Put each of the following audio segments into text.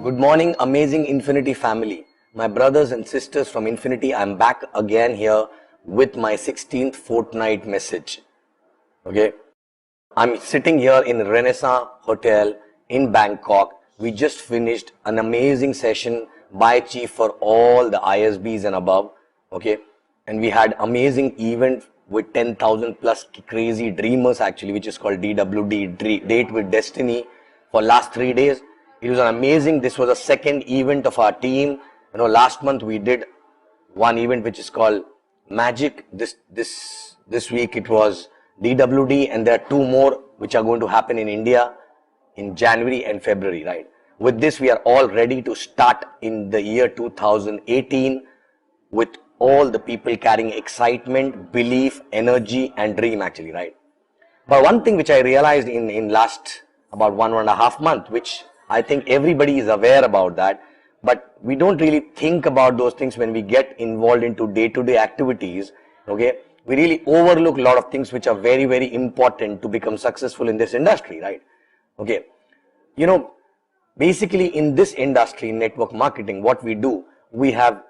Good morning, amazing Infinity family. My brothers and sisters from Infinity, I'm back again here with my 16th fortnight message. Okay, I'm sitting here in Renaissance Hotel in Bangkok. We just finished an amazing session by Chief for all the ISBs and above. Okay, and we had amazing event with 10,000 plus crazy dreamers actually, which is called DWD, Date with Destiny, for last 3 days. It was an amazing. This was the second event of our team. Last month we did one event which is called Magic. This week it was DWD, and there are two more which are going to happen in India in January and February, right? With this, we are all ready to start in the year 2018 with all the people carrying excitement, belief, energy, and dream actually, right? But one thing which I realized in last about 1.5 months, which I think everybody is aware about that, but we don't really think about those things when we get involved into day-to-day activities. Okay, we really overlook a lot of things which are very, very important to become successful in this industry, right? Okay, basically in this industry, network marketing, what we do, we have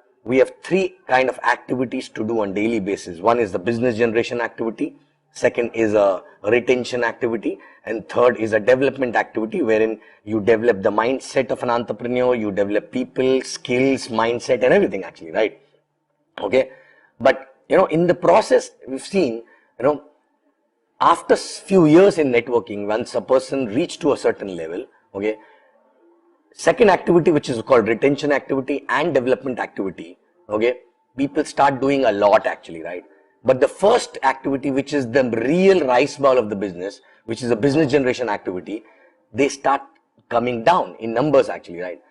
three kind of activities to do on daily basis. One is the business generation activity, second is a retention activity, and third is a development activity wherein you develop the mindset of an entrepreneur, you develop people, skills, mindset and everything actually, right? Okay, but in the process we've seen, after few years in networking, once a person reach to a certain level, okay, second activity which is called retention activity and development activity, okay, people start doing a lot actually, right? But the first activity, which is the real rice bowl of the business, which is a business generation activity, they start coming down in numbers actually, right?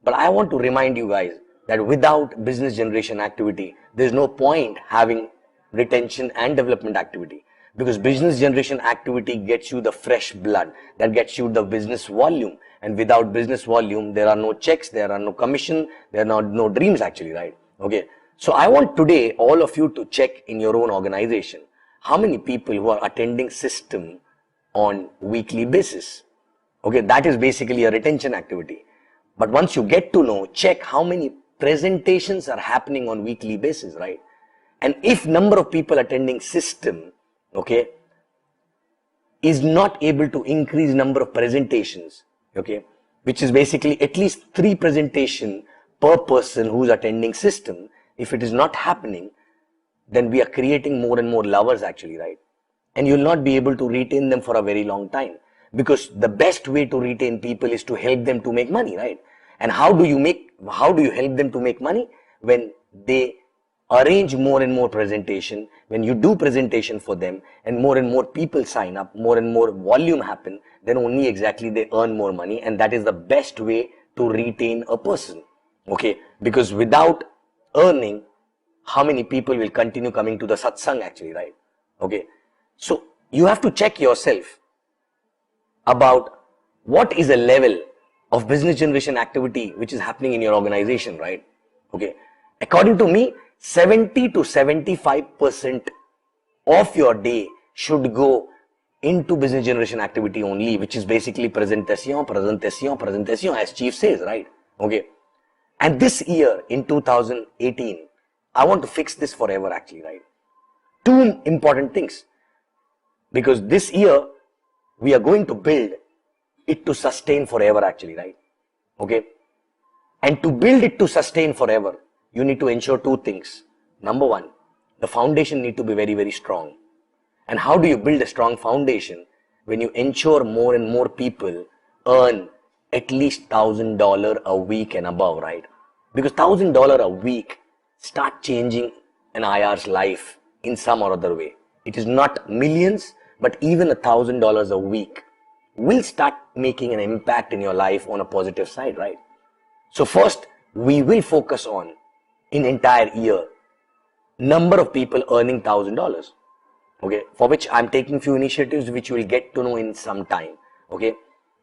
But I want to remind you guys that without business generation activity, there's no point having retention and development activity, because business generation activity gets you the fresh blood, that gets you the business volume, and without business volume, there are no checks, there are no commission, there are no dreams actually, right? Okay. So I want today all of you to check in your own organization how many people who are attending system on weekly basis. Okay, that is basically a retention activity. But once you get to know, check how many presentations are happening on weekly basis, right? And if number of people attending system, okay, is not able to increase number of presentations, okay, which is basically at least 3 presentation per person who's attending system. If it is not happening, then we are creating more and more lovers actually, right? And you'll not be able to retain them for a very long time, because the best way to retain people is to help them to make money, right? And how do you help them to make money? When they arrange more and more presentation, when you do presentation for them and more people sign up, more and more volume happen, then only exactly they earn more money. And that is the best way to retain a person. Okay, because without earning, how many people will continue coming to the satsang actually, right? Okay, so you have to check yourself about what is the level of business generation activity which is happening in your organization, right? Okay, according to me, 70 to 75% of your day should go into business generation activity only, which is basically presentation, as Chief says, right? Okay. And this year in 2018, I want to fix this forever actually, right? 2 important things, because this year we are going to build it to sustain forever actually, right? Okay. And to build it to sustain forever, you need to ensure 2 things. Number 1, the foundation need to be very, very strong. And how do you build a strong foundation? When you ensure more and more people earn at least $1,000 a week and above, right? Because $1,000 a week start changing an IR's life in some or other way. It is not millions, but even $1,000 a week will start making an impact in your life on a positive side, right? So first, we will focus on, in entire year, number of people earning $1,000. Okay, for which I'm taking few initiatives which you will get to know in some time. Okay,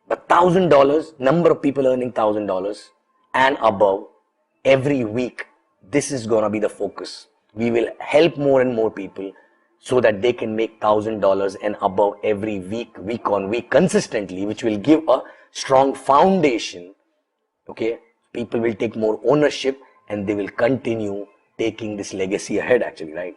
but $1,000, number of people earning $1,000 and above every week, this is gonna be the focus. We will help more and more people so that they can make $1,000 and above every week on week consistently, which will give a strong foundation Okay, people will take more ownership and they will continue taking this legacy ahead actually, right?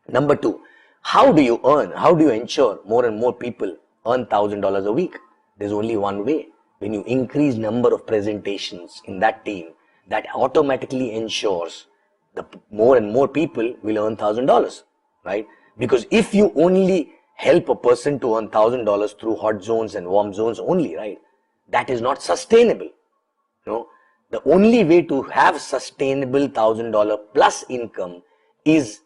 Number two, how do you earn? How do you ensure more and more people earn $1,000 a week? There's only one way. When you increase number of presentations in that team, that automatically ensures the more and more people will earn $1,000, right? Because if you only help a person to earn $1,000 through hot zones and warm zones only, right? That is not sustainable. No, the only way to have sustainable $1,000 plus income is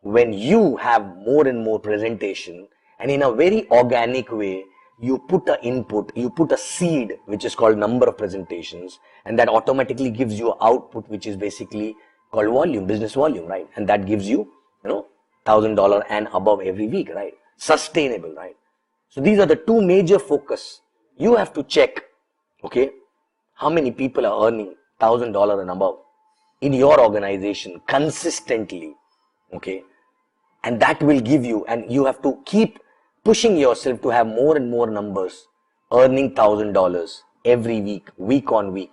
when you have more and more presentation, and in a very organic way, you put a input, you put a seed, which is called number of presentations, and that automatically gives you output, which is basically called volume, business volume, right? And that gives you, $1,000 and above every week, right? Sustainable, right? So these are the two major focus. You have to check, okay, how many people are earning $1,000 and above in your organization consistently, okay? And that will give you, and you have to keep pushing yourself to have more and more numbers earning $1,000 every week, week on week,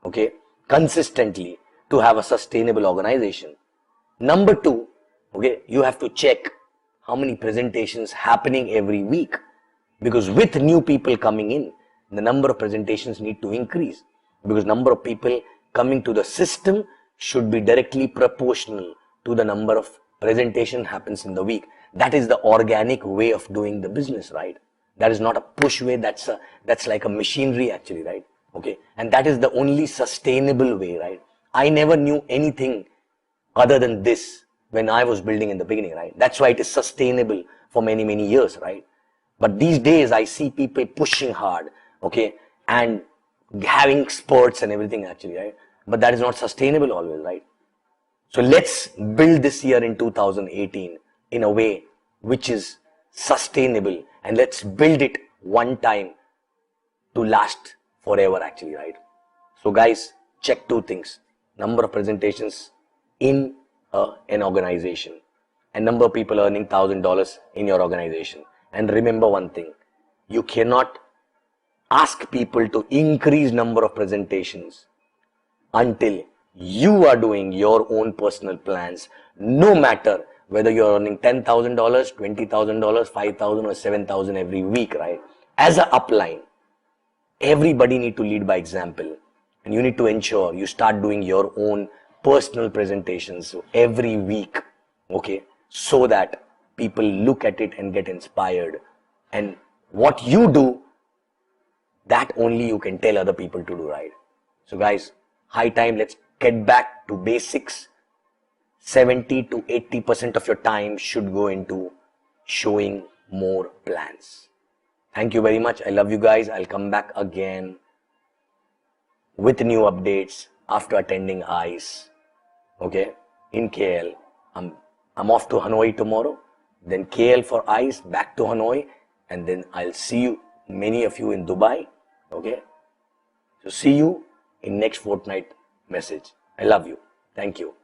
okay, consistently, to have a sustainable organization. Number two, okay, you have to check how many presentations happening every week, because with new people coming in, the number of presentations need to increase, because number of people coming to the system should be directly proportional to the number of presentation happens in the week. That is the organic way of doing the business, right? That is not a push way. That's like a machinery actually, right? Okay, and that is the only sustainable way, right? I never knew anything other than this when I was building in the beginning, right? That's why it is sustainable for many, many years, right? But these days I see people pushing hard, okay, and having spurts and everything actually, right? But that is not sustainable always, right? So let's build this year in 2018 in a way which is sustainable, and let's build it one time to last forever actually, right? So guys, check two things: number of presentations in an organization and number of people earning $1,000 in your organization. And remember one thing, you cannot ask people to increase number of presentations until you are doing your own personal plans, no matter whether you're earning $10,000, $20,000, $5,000 or $7,000 every week, right? As an upline, everybody need to lead by example, and you need to ensure you start doing your own personal presentations every week, okay? So that people look at it and get inspired, and what you do, that only you can tell other people to do, right? So guys, high time, let's get back to basics. 70 to 80% of your time should go into showing more plans. Thank you very much. I love you guys. I'll come back again with new updates after attending ICE, okay, in KL. I'm off to Hanoi tomorrow, then KL for ICE, back to Hanoi, and then I'll see you, many of you, in Dubai, okay? So see you in next fortnight message. I love you. Thank you.